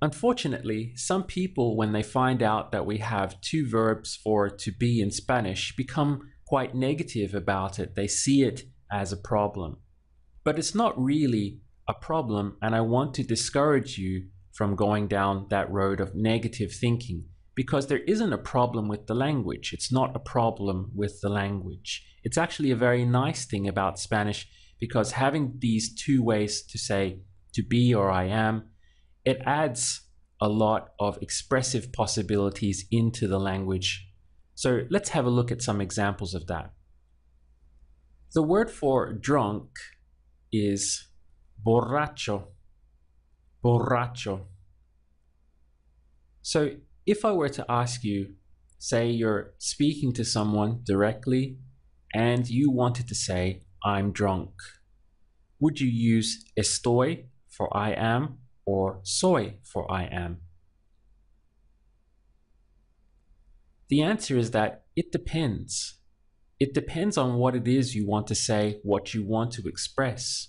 Unfortunately, some people, when they find out that we have two verbs for to be in Spanish, become quite negative about it. They see it as a problem. But it's not really a problem, and I want to discourage you from going down that road of negative thinking, because there isn't a problem with the language. It's not a problem with the language. It's actually a very nice thing about Spanish, because having these two ways to say to be or I am, it adds a lot of expressive possibilities into the language. So let's have a look at some examples of that. The word for drunk is borracho, borracho. So if I were to ask you, say you're speaking to someone directly and you wanted to say, I'm drunk, would you use estoy for I am or soy for I am? The answer is that it depends. It depends on what it is you want to say, what you want to express.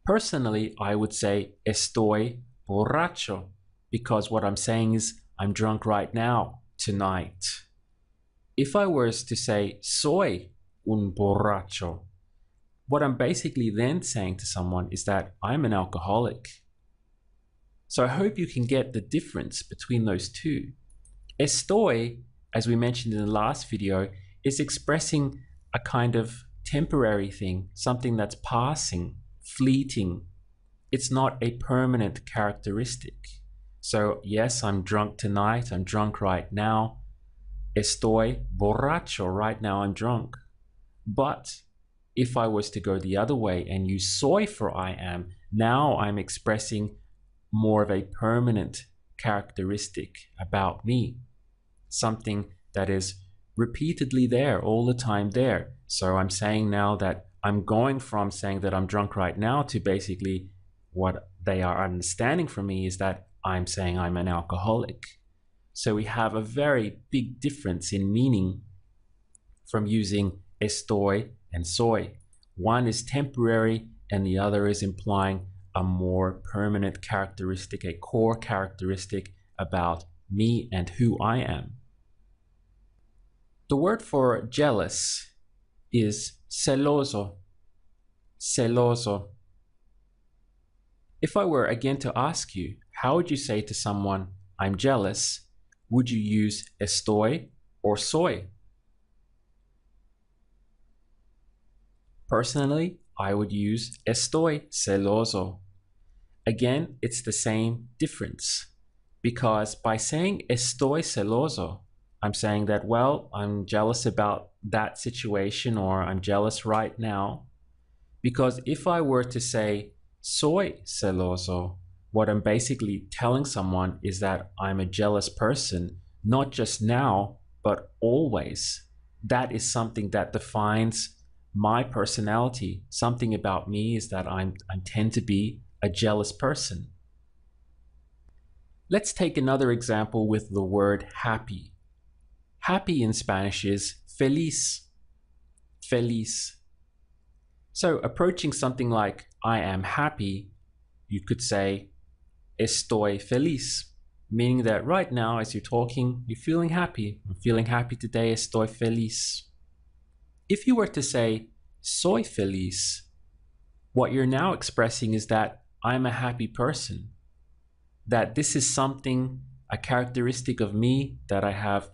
Personally, I would say estoy borracho, because what I'm saying is I'm drunk right now, tonight. If I was to say soy un borracho, what I'm basically then saying to someone is that I'm an alcoholic. So I hope you can get the difference between those two. Estoy, as we mentioned in the last video, is expressing a kind of temporary thing, something that's passing, fleeting. It's not a permanent characteristic. So yes, I'm drunk tonight, I'm drunk right now. Estoy borracho, right now I'm drunk. But if I was to go the other way and use soy for I am, now I'm expressing more of a permanent characteristic about me. Something that is repeatedly there, all the time there. So I'm saying now that I'm going from saying that I'm drunk right now to basically what they are understanding from me is that I'm saying I'm an alcoholic. So we have a very big difference in meaning from using estoy and soy. One is temporary and the other is implying a more permanent characteristic, a core characteristic about me and who I am. The word for jealous is celoso, celoso. If I were again to ask you, how would you say to someone, I'm jealous? Would you use estoy or soy? Personally, I would use estoy celoso. Again, it's the same difference, because by saying estoy celoso, I'm saying that, well, I'm jealous about that situation, or I'm jealous right now. Because if I were to say soy celoso, what I'm basically telling someone is that I'm a jealous person, not just now, but always. That is something that defines my personality. Something about me is that I tend to be a jealous person. Let's take another example with the word happy. Happy in Spanish is feliz, feliz. So approaching something like I am happy, you could say estoy feliz, meaning that right now as you're talking, you're feeling happy. I'm feeling happy today, estoy feliz. If you were to say soy feliz, what you're now expressing is that I'm a happy person, that this is something, a characteristic of me that I have.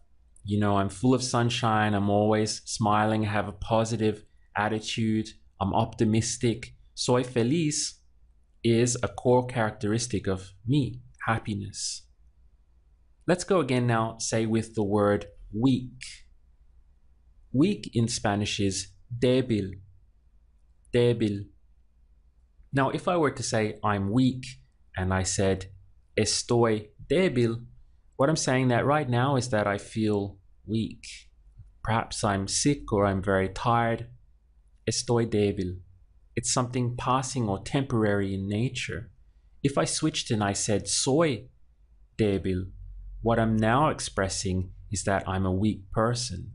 I'm full of sunshine, I'm always smiling, I have a positive attitude, I'm optimistic. Soy feliz is a core characteristic of me, happiness. Let's go again now, say with the word weak. Weak in Spanish is débil, débil. Now, if I were to say I'm weak and I said estoy débil, what I'm saying that right now is that I feel weak. Perhaps I'm sick or I'm very tired. Estoy débil. It's something passing or temporary in nature. If I switched and I said soy débil, what I'm now expressing is that I'm a weak person,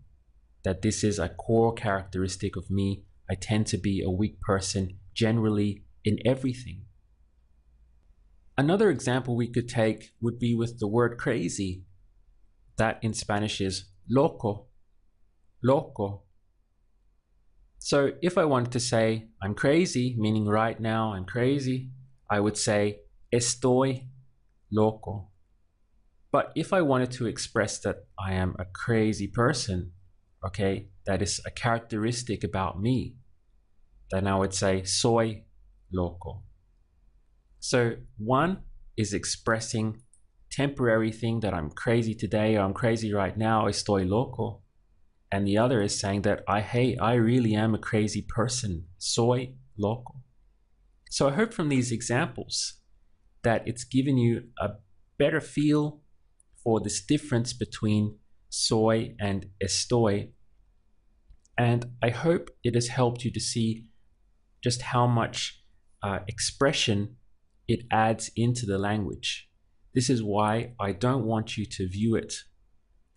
that this is a core characteristic of me. I tend to be a weak person generally in everything. Another example we could take would be with the word crazy. That in Spanish is loco, loco. So if I wanted to say I'm crazy, meaning right now I'm crazy, I would say estoy loco. But if I wanted to express that I am a crazy person, okay, that is a characteristic about me, then I would say soy loco. So one is expressing temporary thing that I'm crazy today or I'm crazy right now, estoy loco. And the other is saying that I really am a crazy person, soy loco. So I hope from these examples that it's given you a better feel for this difference between soy and estoy. And I hope it has helped you to see just how much expression it adds into the language. This is why I don't want you to view it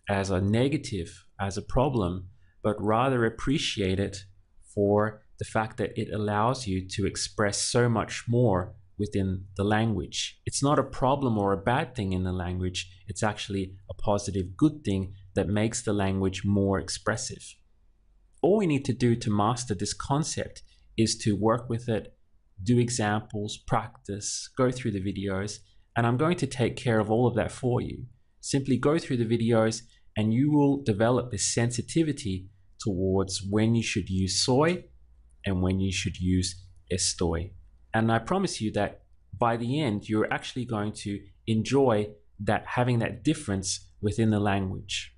as a negative, as a problem, but rather appreciate it for the fact that it allows you to express so much more within the language. It's not a problem or a bad thing in the language. It's actually a positive, good thing that makes the language more expressive. All we need to do to master this concept is to work with it, do examples, practice, go through the videos, and I'm going to take care of all of that for you. Simply go through the videos and you will develop this sensitivity towards when you should use soy and when you should use estoy. And I promise you that by the end, you're actually going to enjoy that, having that difference within the language.